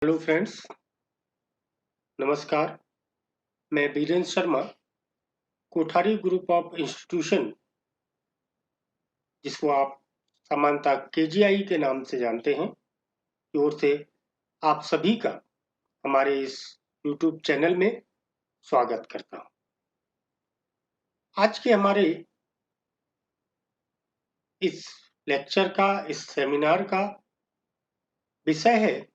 Hello friends, नमस्कार। मैं Birendra Sharma, Kothari group of institution, जिसको आप सामान्यतः केजीआई के नाम से जानते हैं, की ओर से आप सभी का हमारे इस यूट्यूब चैनल में स्वागत करता हूं। आज के हमारे इस लेक्चर का, इस सेमिनार का विषय है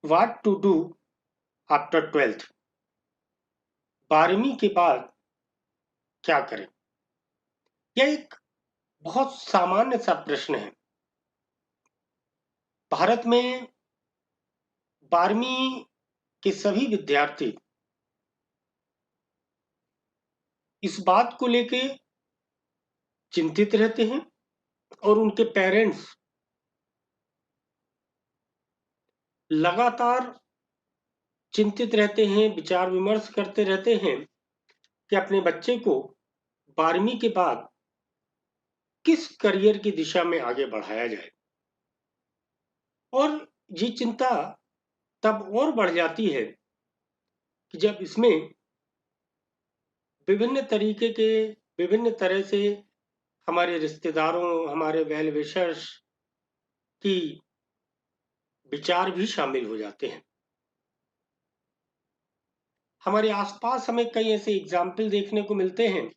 what to do after 12th। 12वीं के बाद क्या करें? यह एक बहुत सामान्य सा प्रश्न है। भारत में 12वीं के सभी विद्यार्थी इस बात को लेके चिंतित रहते हैं और उनके पेरेंट्स लगातार चिंतित रहते हैं, विचार विमर्श करते रहते हैं कि अपने बच्चे को 12वीं के बाद किस करियर की दिशा में आगे बढ़ाया जाए। और ये चिंता तब और बढ़ जाती है कि जब इसमें विभिन्न तरह से हमारे रिश्तेदारों, हमारे वेल विशर्स की विचार भी शामिल हो जाते हैं। हमारे आसपास हमें कई ऐसे एग्जाम्पल देखने को मिलते हैं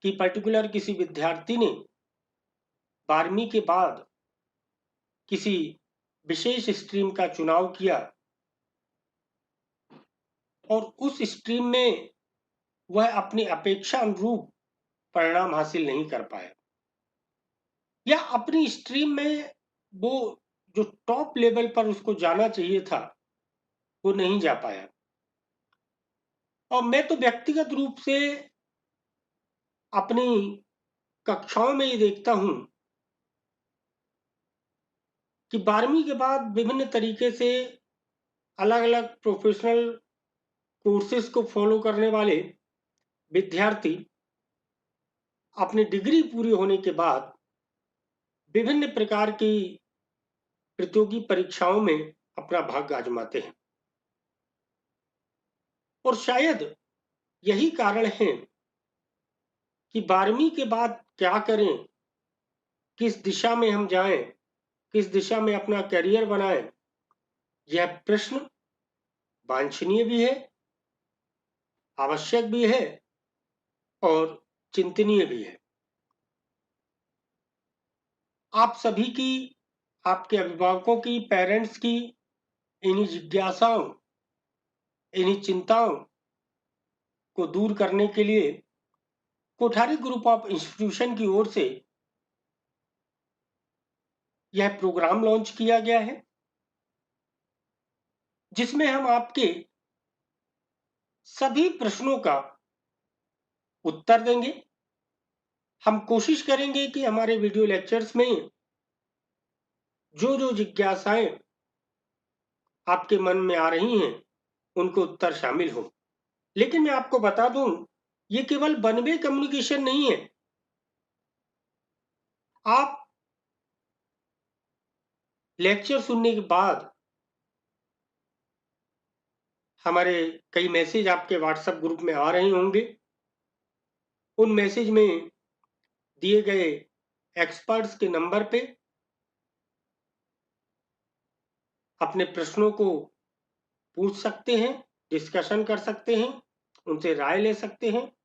कि पर्टिकुलर किसी विद्यार्थी ने 12वीं के बाद किसी विशेष स्ट्रीम का चुनाव किया और उस स्ट्रीम में वह अपनी अपेक्षा अनुरूप परिणाम हासिल नहीं कर पाया, या अपनी स्ट्रीम में वो जो टॉप लेवल पर उसको जाना चाहिए था वो नहीं जा पाया। और मैं तो व्यक्तिगत रूप से अपनी कक्षाओं में ये देखता हूं कि 12वीं के बाद विभिन्न तरीके से अलग अलग प्रोफेशनल कोर्सेज को फॉलो करने वाले विद्यार्थी अपनी डिग्री पूरी होने के बाद विभिन्न प्रकार की प्रतियोगी परीक्षाओं में अपना भाग्य आजमाते हैं। और शायद यही कारण है कि 12वीं के बाद क्या करें, किस दिशा में हम जाएं, किस दिशा में अपना करियर बनाएं, यह प्रश्न वांछनीय भी है, आवश्यक भी है और चिंतनीय भी है। आप सभी की, आपके अभिभावकों की, पेरेंट्स की इन्हीं जिज्ञासाओं, इन्हीं चिंताओं को दूर करने के लिए कोठारी ग्रुप ऑफ इंस्टीट्यूशन की ओर से यह प्रोग्राम लॉन्च किया गया है, जिसमें हम आपके सभी प्रश्नों का उत्तर देंगे। हम कोशिश करेंगे कि हमारे वीडियो लेक्चर्स में जो जो जिज्ञासाएं आपके मन में आ रही हैं उनको उत्तर शामिल हो। लेकिन मैं आपको बता दूं, ये केवल वन वे कम्युनिकेशन नहीं है। आप लेक्चर सुनने के बाद हमारे कई मैसेज आपके व्हाट्सएप ग्रुप में आ रहे होंगे। उन मैसेज में दिए गए एक्सपर्ट्स के नंबर पे अपने प्रश्नों को पूछ सकते हैं, डिस्कशन कर सकते हैं, उनसे राय ले सकते हैं।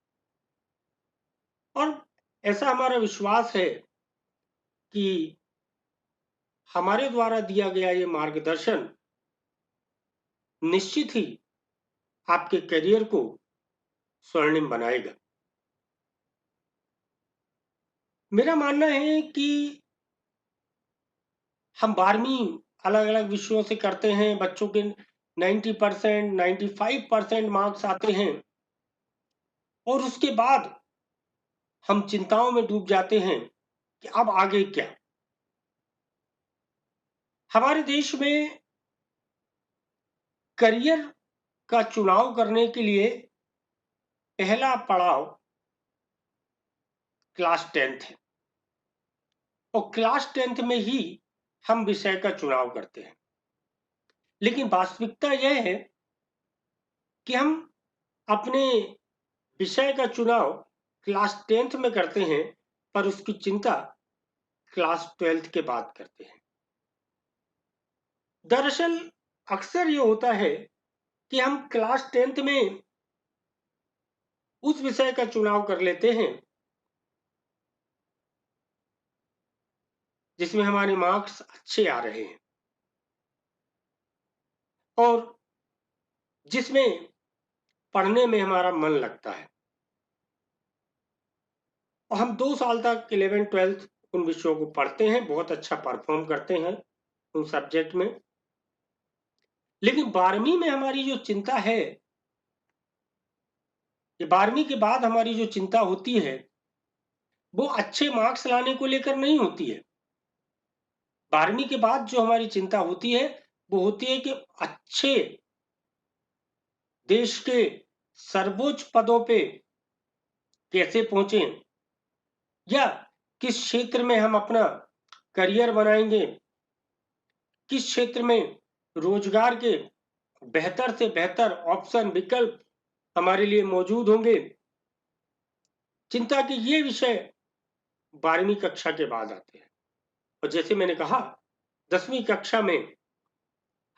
और ऐसा हमारा विश्वास है कि हमारे द्वारा दिया गया ये मार्गदर्शन निश्चित ही आपके करियर को स्वर्णिम बनाएगा। मेरा मानना है कि हम 12वीं अलग अलग विषयों से करते हैं, बच्चों के 90%, 95% मार्क्स आते हैं और उसके बाद हम चिंताओं में डूब जाते हैं कि अब आगे क्या। हमारे देश में करियर का चुनाव करने के लिए पहला पड़ाव क्लास 10th है और क्लास 10th में ही हम विषय का चुनाव करते हैं। लेकिन वास्तविकता यह है कि हम अपने विषय का चुनाव क्लास 10th में करते हैं, पर उसकी चिंता क्लास 12th के बाद करते हैं। दरअसल अक्सर ये होता है कि हम क्लास 10th में उस विषय का चुनाव कर लेते हैं जिसमें हमारे मार्क्स अच्छे आ रहे हैं और जिसमें पढ़ने में हमारा मन लगता है, और हम 2 साल तक 11th-12th उन विषयों को पढ़ते हैं, बहुत अच्छा परफॉर्म करते हैं उन सब्जेक्ट में। लेकिन 12वीं में हमारी जो चिंता है, ये 12वीं के बाद हमारी जो चिंता होती है, वो अच्छे मार्क्स लाने को लेकर नहीं होती है। 12वीं के बाद जो हमारी चिंता होती है, वो होती है कि अच्छे देश के सर्वोच्च पदों पे कैसे पहुंचें, या किस क्षेत्र में हम अपना करियर बनाएंगे, किस क्षेत्र में रोजगार के बेहतर से बेहतर ऑप्शन विकल्प हमारे लिए मौजूद होंगे। चिंता के ये विषय 12वीं कक्षा के बाद आते हैं, और जैसे मैंने कहा 10वीं कक्षा में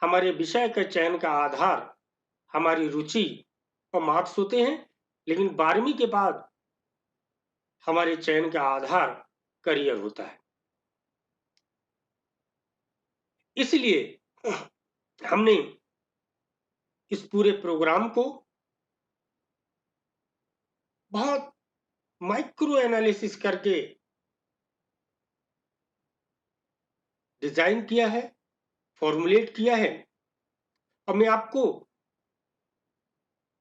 हमारे विषय के चयन का आधार हमारी रुचि और मार्क्स होते हैं, लेकिन 12वीं के बाद हमारे चयन का आधार करियर होता है। इसलिए हमने इस पूरे प्रोग्राम को बहुत माइक्रो एनालिसिस करके डिजाइन किया है, फॉर्मुलेट किया है। और मैं आपको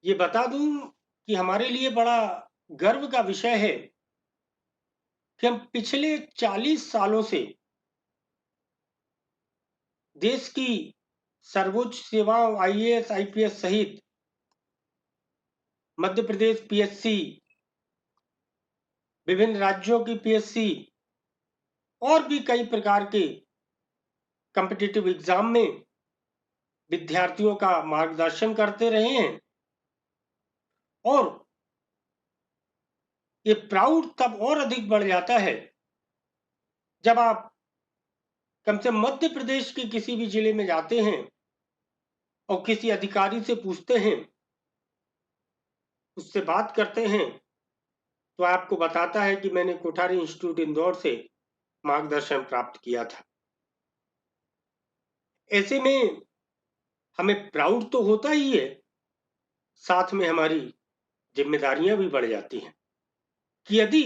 ये बता दूं कि हमारे लिए बड़ा गर्व का विषय है कि हम पिछले 40 सालों से देश की सर्वोच्च सेवाओं आईएएस आईपीएस सहित मध्य प्रदेश पीएससी, विभिन्न राज्यों की पीएससी और भी कई प्रकार के कॉम्पिटिटिव एग्जाम में विद्यार्थियों का मार्गदर्शन करते रहे हैं। और ये प्राउड तब और अधिक बढ़ जाता है जब आप कम से मध्य प्रदेश के किसी भी जिले में जाते हैं और किसी अधिकारी से पूछते हैं, उससे बात करते हैं, तो आपको बताता है कि मैंने कोठारी इंस्टीट्यूट इंदौर से मार्गदर्शन प्राप्त किया था। ऐसे में हमें प्राउड तो होता ही है, साथ में हमारी जिम्मेदारियां भी बढ़ जाती हैं कि यदि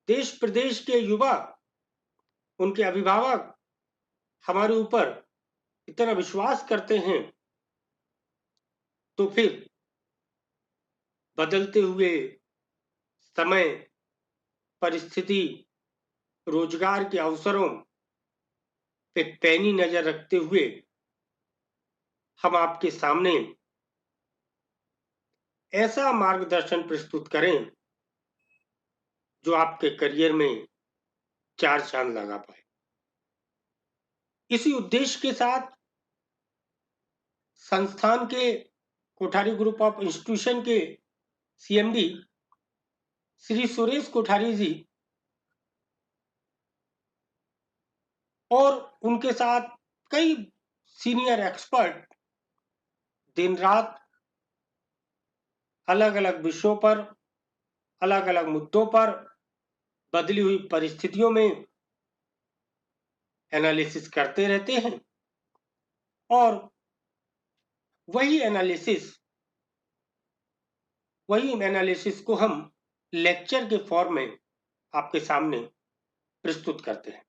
देश प्रदेश के युवा, उनके अभिभावक हमारे ऊपर इतना विश्वास करते हैं, तो फिर बदलते हुए समय, परिस्थिति, रोजगार के अवसरों पे पैनी नजर रखते हुए हम आपके सामने ऐसा मार्गदर्शन प्रस्तुत करें जो आपके करियर में 4 चांद लगा पाए। इसी उद्देश्य के साथ संस्थान के कोठारी ग्रुप ऑफ इंस्टीट्यूशन के सीएमडी श्री सुरेश कोठारी जी और उनके साथ कई सीनियर एक्सपर्ट दिन रात अलग अलग विषयों पर, अलग अलग मुद्दों पर, बदली हुई परिस्थितियों में एनालिसिस करते रहते हैं, और वही एनालिसिस को हम लेक्चर के फॉर्म में आपके सामने प्रस्तुत करते हैं।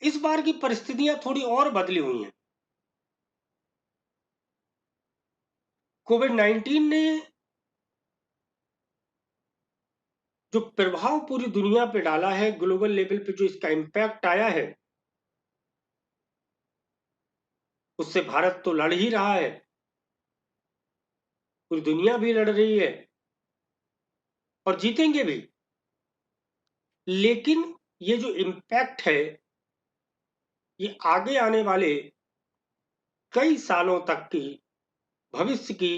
इस बार की परिस्थितियां थोड़ी और बदली हुई हैं। कोविड-19 ने जो प्रभाव पूरी दुनिया पे डाला है, ग्लोबल लेवल पे जो इसका इम्पैक्ट आया है, उससे भारत तो लड़ ही रहा है, पूरी दुनिया भी लड़ रही है और जीतेंगे भी। लेकिन ये जो इम्पैक्ट है, ये आगे आने वाले कई सालों तक की भविष्य की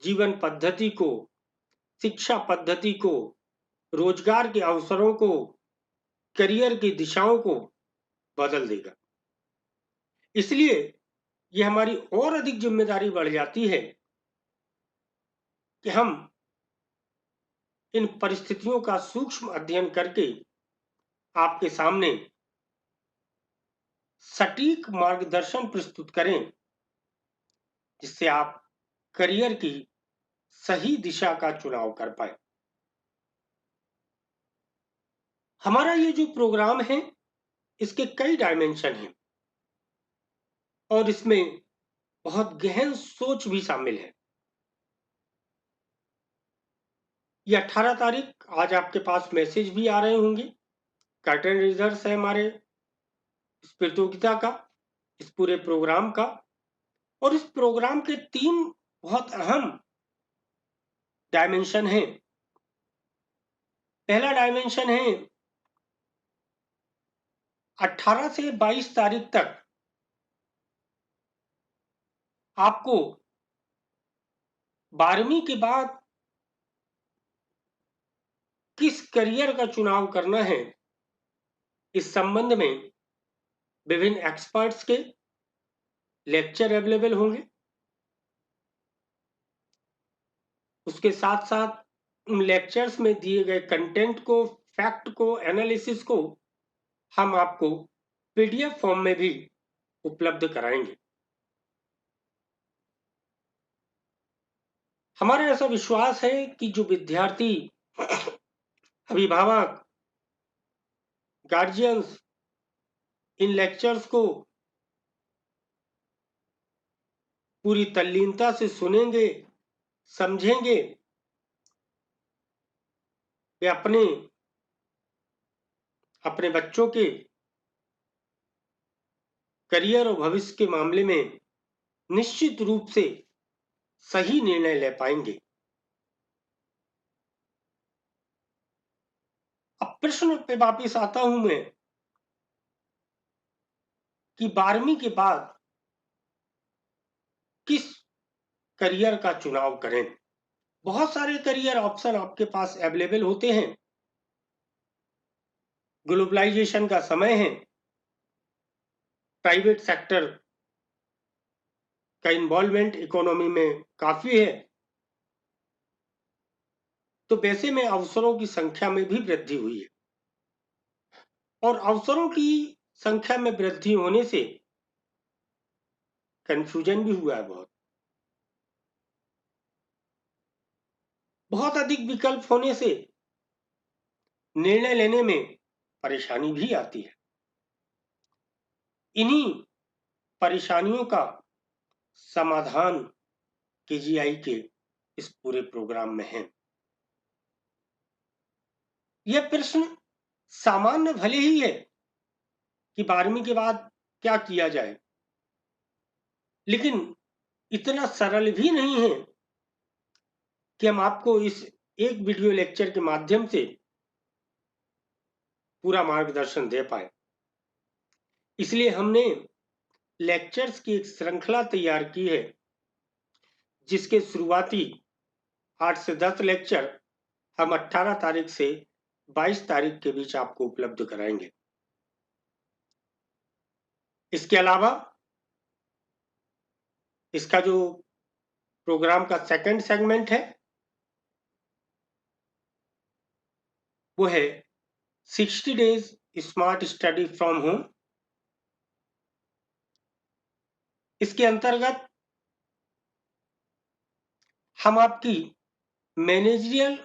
जीवन पद्धति को, शिक्षा पद्धति को, रोजगार के अवसरों को, करियर की दिशाओं को बदल देगा। इसलिए ये हमारी और अधिक जिम्मेदारी बढ़ जाती है कि हम इन परिस्थितियों का सूक्ष्म अध्ययन करके आपके सामने सटीक मार्गदर्शन प्रस्तुत करें, जिससे आप करियर की सही दिशा का चुनाव कर पाए। हमारा ये जो प्रोग्राम है, इसके कई डायमेंशन हैं और इसमें बहुत गहन सोच भी शामिल है। ये 18 तारीख, आज आपके पास मैसेज भी आ रहे होंगे। कर्टन रिजल्ट्स है हमारे इस प्रतियोगिता का, इस पूरे प्रोग्राम का। और इस प्रोग्राम के 3 बहुत अहम डायमेंशन हैं। पहला डायमेंशन है 18 से 22 तारीख तक आपको 12वीं के बाद किस करियर का चुनाव करना है, इस संबंध में विभिन्न एक्सपर्ट्स के लेक्चर अवेलेबल होंगे। उसके साथ साथ उन लेक्चर्स में दिए गए कंटेंट को, फैक्ट को, एनालिसिस को हम आपको पीडीएफ फॉर्म में भी उपलब्ध कराएंगे। हमारा ऐसा विश्वास है कि जो विद्यार्थी, अभिभावक, गार्जियंस इन लेक्चर्स को पूरी तल्लीनता से सुनेंगे, समझेंगे, वे अपने बच्चों के करियर और भविष्य के मामले में निश्चित रूप से सही निर्णय ले पाएंगे। अब प्रश्न पे वापिस आता हूं मैं कि 12वीं के बाद किस करियर का चुनाव करें। बहुत सारे करियर ऑप्शन आपके पास अवेलेबल होते हैं। ग्लोबलाइजेशन का समय है, प्राइवेट सेक्टर का इन्वॉल्वमेंट इकोनॉमी में काफी है, तो वैसे में अवसरों की संख्या में भी वृद्धि हुई है और अवसरों की संख्या में वृद्धि होने से कंफ्यूजन भी हुआ है। बहुत अधिक विकल्प होने से निर्णय लेने में परेशानी भी आती है। इन्हीं परेशानियों का समाधान केजीआई के इस पूरे प्रोग्राम में है। यह प्रश्न सामान्य भले ही है कि 12वीं के बाद क्या किया जाए, लेकिन इतना सरल भी नहीं है कि हम आपको इस एक वीडियो लेक्चर के माध्यम से पूरा मार्गदर्शन दे पाए। इसलिए हमने लेक्चर्स की एक श्रृंखला तैयार की है, जिसके शुरुआती 8 से 10 लेक्चर हम 18 तारीख से 22 तारीख के बीच आपको उपलब्ध कराएंगे। इसके अलावा इसका जो प्रोग्राम का सेकंड सेगमेंट है, वो है 60 days smart study from home. इसके अंतर्गत हम आपकी मैनेजरियल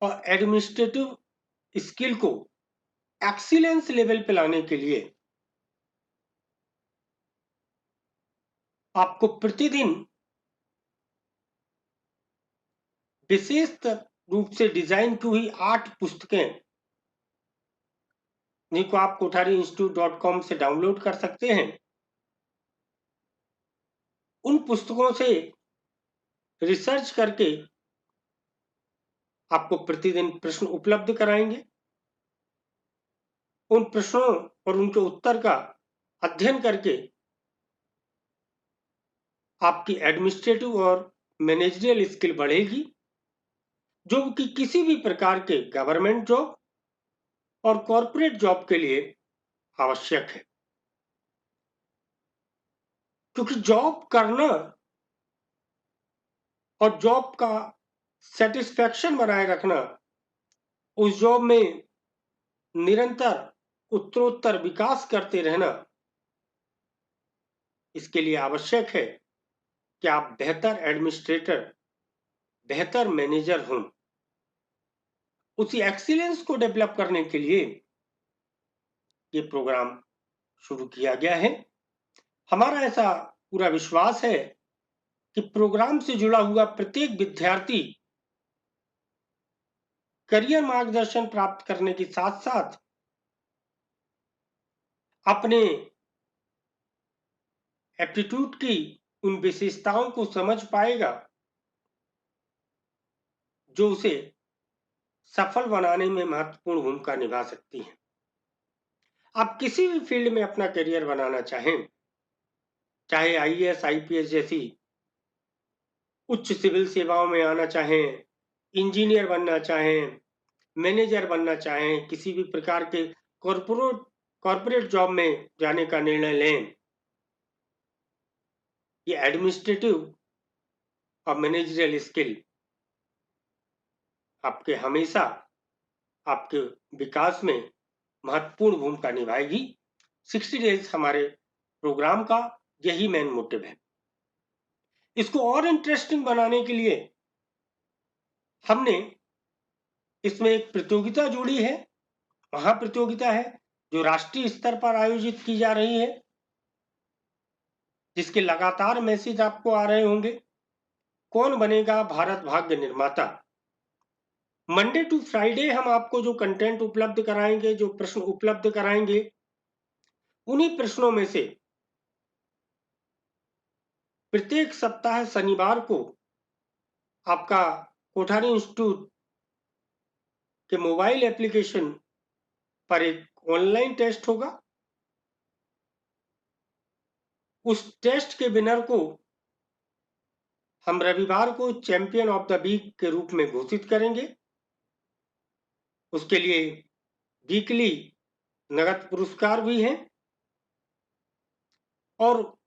और एडमिनिस्ट्रेटिव स्किल को एक्सीलेंस लेवल पे लाने के लिए आपको प्रतिदिन विशेष रूप से डिजाइन की हुई 8 पुस्तकें, जिनको आप kothariinstitute.com से डाउनलोड कर सकते हैं, उन पुस्तकों से रिसर्च करके आपको प्रतिदिन प्रश्न उपलब्ध कराएंगे। उन प्रश्नों और उनके उत्तर का अध्ययन करके आपकी एडमिनिस्ट्रेटिव और मैनेजरियल स्किल बढ़ेगी, जो कि किसी भी प्रकार के गवर्नमेंट जॉब और कॉर्पोरेट जॉब के लिए आवश्यक है। क्योंकि जॉब करना और जॉब का सेटिस्फैक्शन बनाए रखना, उस जॉब में निरंतर उत्तरोत्तर विकास करते रहना, इसके लिए आवश्यक है कि आप बेहतर एडमिनिस्ट्रेटर, बेहतर मैनेजर हों। उसी एक्सीलेंस को डेवलप करने के लिए ये प्रोग्राम शुरू किया गया है। हमारा ऐसा पूरा विश्वास है कि प्रोग्राम से जुड़ा हुआ प्रत्येक विद्यार्थी करियर मार्गदर्शन प्राप्त करने के साथ-साथ अपने एप्टीट्यूड की उन विशेषताओं को समझ पाएगा, जो उसे सफल बनाने में महत्वपूर्ण भूमिका निभा सकती हैं। आप किसी भी फील्ड में अपना करियर बनाना चाहें, चाहे आईएएस, आईपीएस जैसी उच्च सिविल सेवाओं में आना चाहें, इंजीनियर बनना चाहें, मैनेजर बनना चाहें, किसी भी प्रकार के कॉर्पोरेट जॉब में जाने का निर्णय लें, ये एडमिनिस्ट्रेटिव और मैनेजरियल स्किल आपके हमेशा आपके विकास में महत्वपूर्ण भूमिका निभाएगी। 60 डेज हमारे प्रोग्राम का यही मेन मोटिव है। इसको और इंटरेस्टिंग बनाने के लिए हमने इसमें एक प्रतियोगिता जोड़ी है। महाप्रतियोगिता है जो राष्ट्रीय स्तर पर आयोजित की जा रही है, जिसके लगातार मैसेज आपको आ रहे होंगे। कौन बनेगा भारत भाग्य निर्माता? मंडे टू फ्राइडे हम आपको जो कंटेंट उपलब्ध कराएंगे, जो प्रश्न उपलब्ध कराएंगे, उन्हीं प्रश्नों में से प्रत्येक सप्ताह शनिवार को आपका कोठारी इंस्टीट्यूट के मोबाइल एप्लीकेशन पर एक ऑनलाइन टेस्ट होगा। उस टेस्ट के विनर को हम रविवार को चैंपियन ऑफ द वीक के रूप में घोषित करेंगे। उसके लिए वीकली नगद पुरस्कार भी हैं और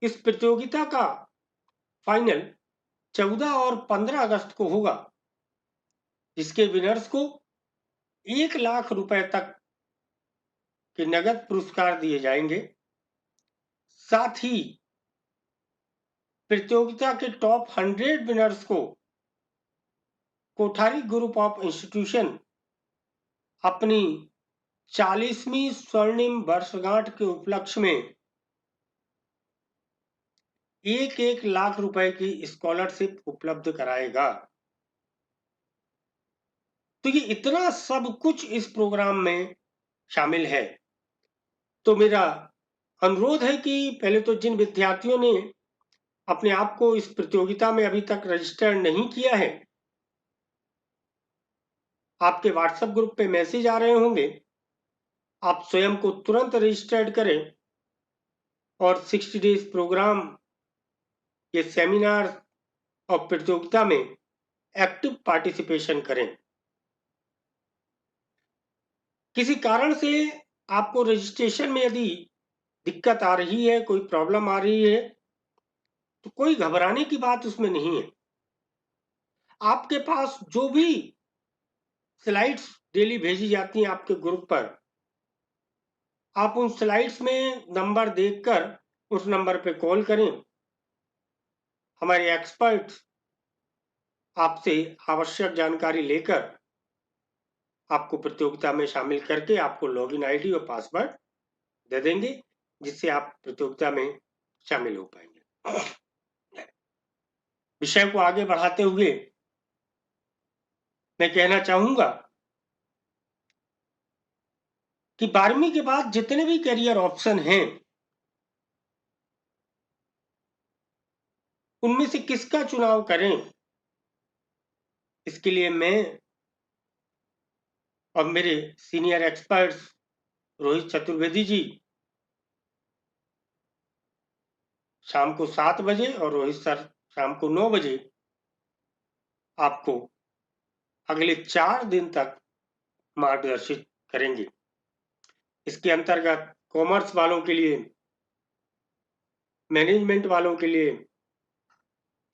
इस प्रतियोगिता का फाइनल 14 और 15 अगस्त को होगा, जिसके विनर्स को 1 लाख रुपए तक के नगद पुरस्कार दिए जाएंगे। साथ ही प्रतियोगिता के टॉप 100 विनर्स को कोठारी ग्रुप ऑफ इंस्टीट्यूशन अपनी 40वीं स्वर्णिम वर्षगांठ के उपलक्ष्य में 1-1 लाख रुपए की स्कॉलरशिप उपलब्ध कराएगा। तो ये इतना सब कुछ इस प्रोग्राम में शामिल है। तो मेरा अनुरोध है कि पहले तो जिन विद्यार्थियों ने अपने आप को इस प्रतियोगिता में अभी तक रजिस्टर नहीं किया है, आपके व्हाट्सएप ग्रुप पे मैसेज आ रहे होंगे, आप स्वयं को तुरंत रजिस्टर्ड करें और 60 डेज प्रोग्राम ये सेमिनार और प्रतियोगिता में एक्टिव पार्टिसिपेशन करें। किसी कारण से आपको रजिस्ट्रेशन में यदि दिक्कत आ रही है, कोई प्रॉब्लम आ रही है, तो कोई घबराने की बात उसमें नहीं है। आपके पास जो भी स्लाइड्स डेली भेजी जाती हैं आपके ग्रुप पर, आप उन स्लाइड्स में नंबर देखकर उस नंबर पे कॉल करें। हमारे एक्सपर्ट्स आपसे आवश्यक जानकारी लेकर आपको प्रतियोगिता में शामिल करके आपको लॉगिन आईडी और पासवर्ड दे देंगे, जिससे आप प्रतियोगिता में शामिल हो पाएंगे। विषय को आगे बढ़ाते हुए मैं कहना चाहूंगा कि 12वीं के बाद जितने भी करियर ऑप्शन हैं, उनमें से किसका चुनाव करें, इसके लिए मैं और मेरे सीनियर एक्सपर्ट्स रोहित चतुर्वेदी जी शाम को 7 बजे और रोहित सर शाम को 9 बजे आपको अगले 4 दिन तक मार्गदर्शित करेंगे। इसके अंतर्गत कॉमर्स वालों के लिए, मैनेजमेंट वालों के लिए,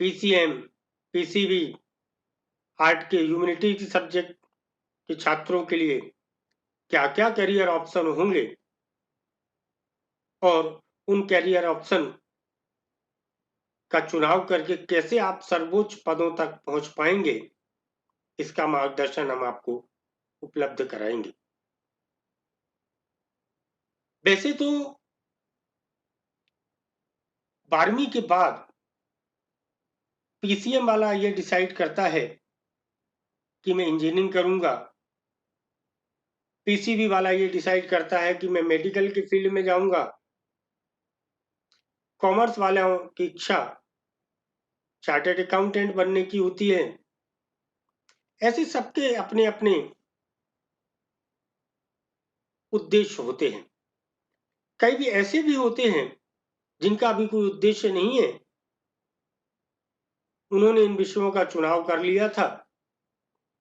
पीसीएम, पीसीबी, आर्ट के ह्यूमैनिटीज सब्जेक्ट के छात्रों के लिए क्या-क्या करियर ऑप्शन होंगे और उन करियर ऑप्शन का चुनाव करके कैसे आप सर्वोच्च पदों तक पहुंच पाएंगे, इसका मार्गदर्शन हम आपको उपलब्ध कराएंगे। वैसे तो 12वीं के बाद पीसीएम वाला ये डिसाइड करता है कि मैं इंजीनियरिंग करूंगा, पीसीबी वाला ये डिसाइड करता है कि मैं मेडिकल के फील्ड में जाऊंगा, कॉमर्स वालों की इच्छा चार्टर्ड अकाउंटेंट बनने की होती है। ऐसे सबके अपने अपने उद्देश्य होते हैं। कई भी ऐसे भी होते हैं जिनका अभी कोई उद्देश्य नहीं है, उन्होंने इन विषयों का चुनाव कर लिया था,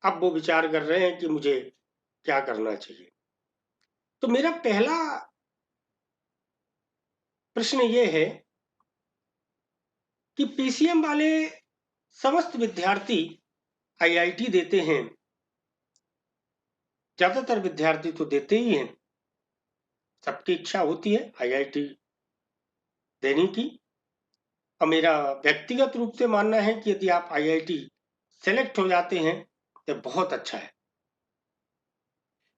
अब वो विचार कर रहे हैं कि मुझे क्या करना चाहिए। तो मेरा पहला प्रश्न ये है कि पीसीएम वाले समस्त विद्यार्थी आईआईटी देते हैं, ज्यादातर विद्यार्थी तो देते ही हैं, सबकी इच्छा होती है आईआईटी देने की। और मेरा व्यक्तिगत रूप से मानना है कि यदि आप आईआईटी सेलेक्ट हो जाते हैं तो बहुत अच्छा है।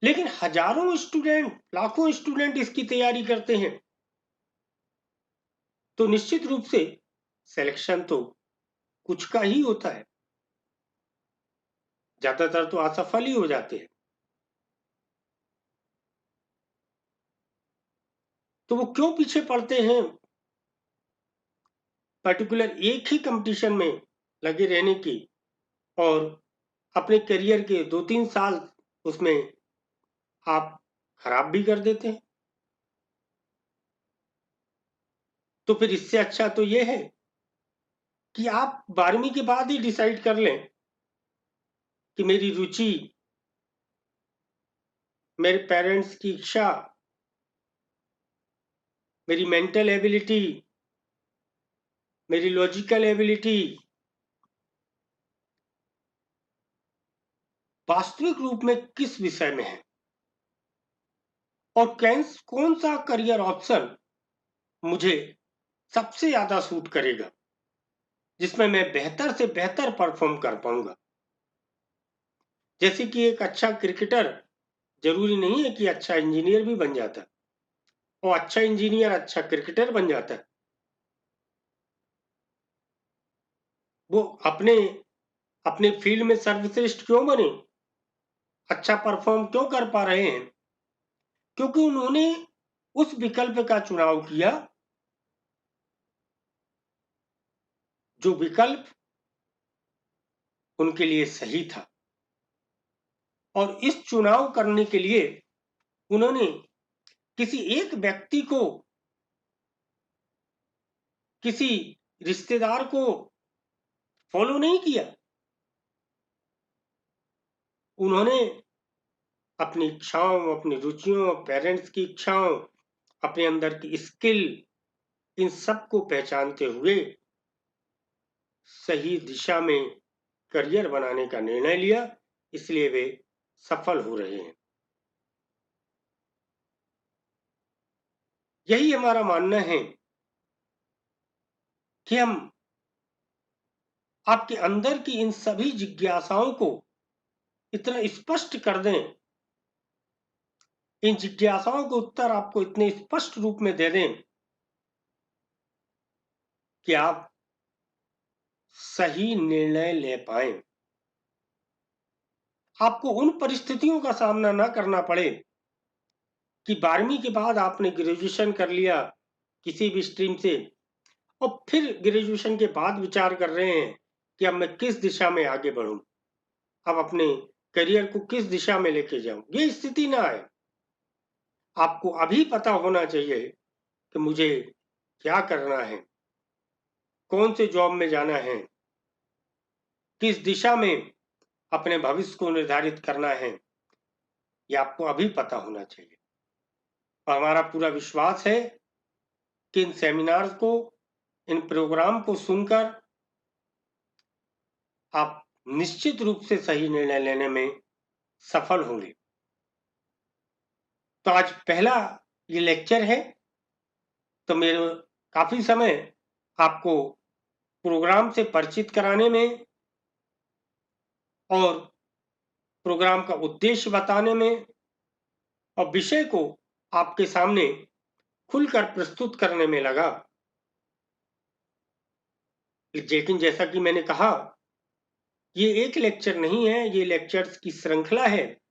लेकिन हजारों स्टूडेंट, लाखों स्टूडेंट इसकी तैयारी करते हैं, तो निश्चित रूप से सिलेक्शन तो कुछ का ही होता है, ज्यादातर तो असफल ही हो जाते हैं। तो वो क्यों पीछे पड़ते हैं पर्टिकुलर एक ही कंपटीशन में लगे रहने की, और अपने करियर के 2-3 साल उसमें आप खराब भी कर देते हैं। तो फिर इससे अच्छा तो ये है कि आप 12वीं के बाद ही डिसाइड कर लें कि मेरी रुचि, मेरे पेरेंट्स की इच्छा, मेरी मेंटल एबिलिटी, मेरी लॉजिकल एबिलिटी वास्तविक रूप में किस विषय में है, और कौन सा करियर ऑप्शन मुझे सबसे ज्यादा सूट करेगा, जिसमें मैं बेहतर से बेहतर परफॉर्म कर पाऊंगा। जैसे कि एक अच्छा क्रिकेटर जरूरी नहीं है कि अच्छा इंजीनियर भी बन जाता है, और अच्छा इंजीनियर अच्छा क्रिकेटर बन जाता है। वो अपने अपने फील्ड में सर्वश्रेष्ठ क्यों बने, अच्छा परफॉर्म क्यों कर पा रहे हैं? क्योंकि उन्होंने उस विकल्प का चुनाव किया जो विकल्प उनके लिए सही था। और इस चुनाव करने के लिए उन्होंने किसी एक व्यक्ति को, किसी रिश्तेदार को फॉलो नहीं किया। उन्होंने अपनी इच्छाओं, अपनी रुचियों, पेरेंट्स की इच्छाओं, अपने अंदर की स्किल, इन सब को पहचानते हुए सही दिशा में करियर बनाने का निर्णय लिया, इसलिए वे सफल हो रहे हैं। यही हमारा मानना है कि हम आपके अंदर की इन सभी जिज्ञासाओं को इतना स्पष्ट कर दें, इन जिज्ञासाओं के उत्तर आपको इतने स्पष्ट रूप में दे दें कि आप सही निर्णय ले पाए, आपको उन परिस्थितियों का सामना ना करना पड़े कि 12वीं के बाद आपने ग्रेजुएशन कर लिया किसी भी स्ट्रीम से, और फिर ग्रेजुएशन के बाद विचार कर रहे हैं कि अब मैं किस दिशा में आगे बढ़ूं, अब अपने करियर को किस दिशा में लेके जाऊं। ये स्थिति ना आए। आपको अभी पता होना चाहिए कि मुझे क्या करना है, कौन से जॉब में जाना है, किस दिशा में अपने भविष्य को निर्धारित करना है, ये आपको अभी पता होना चाहिए। और हमारा पूरा विश्वास है कि इन सेमिनार्स को, इन प्रोग्राम को सुनकर आप निश्चित रूप से सही निर्णय लेने में सफल होंगे। तो आज पहला ये लेक्चर है, तो मेरे काफ़ी समय आपको प्रोग्राम से परिचित कराने में और प्रोग्राम का उद्देश्य बताने में और विषय को आपके सामने खुलकर प्रस्तुत करने में लगा। लेकिन जैसा कि मैंने कहा, ये एक लेक्चर नहीं है, ये लेक्चर्स की श्रृंखला है,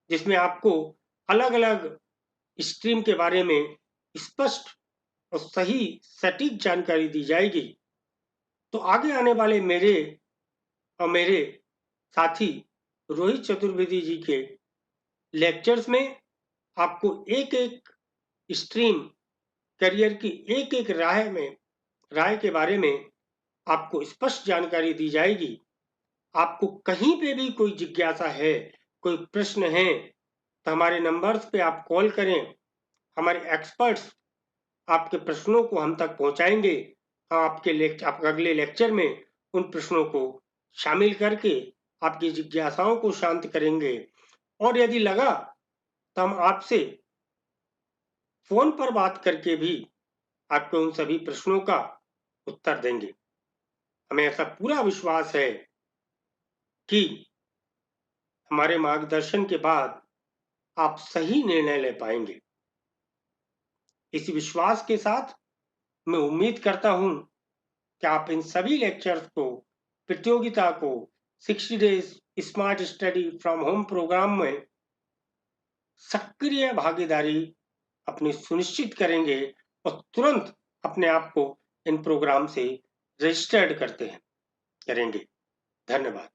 जिसमें आपको अलग-अलग स्ट्रीम के बारे में स्पष्ट और सही सटीक जानकारी दी जाएगी। तो आगे आने वाले मेरे साथी रोहित चतुर्वेदी जी के लेक्चर्स में आपको एक-एक स्ट्रीम, करियर की एक-एक राय के बारे में आपको स्पष्ट जानकारी दी जाएगी। आपको कहीं पे भी कोई जिज्ञासा है, कोई प्रश्न है, तो हमारे नंबर्स पे आप कॉल करें। हमारे एक्सपर्ट्स आपके प्रश्नों को हम तक पहुंचाएंगे। हम आपके अगले लेक्चर में उन प्रश्नों को शामिल करके आपकी जिज्ञासाओं को शांत करेंगे। और यदि लगा तो हम आपसे फोन पर बात करके भी आपके उन सभी प्रश्नों का उत्तर देंगे। हमें ऐसा पूरा विश्वास है कि हमारे मार्गदर्शन के बाद आप सही निर्णय ले पाएंगे। इसी विश्वास के साथ मैं उम्मीद करता हूं कि आप इन सभी लेक्चर्स को, प्रतियोगिता को, 60 days smart study from home program में सक्रिय भागीदारी अपनी सुनिश्चित करेंगे और तुरंत अपने आप को इन प्रोग्राम से रजिस्टर्ड करेंगे। धन्यवाद।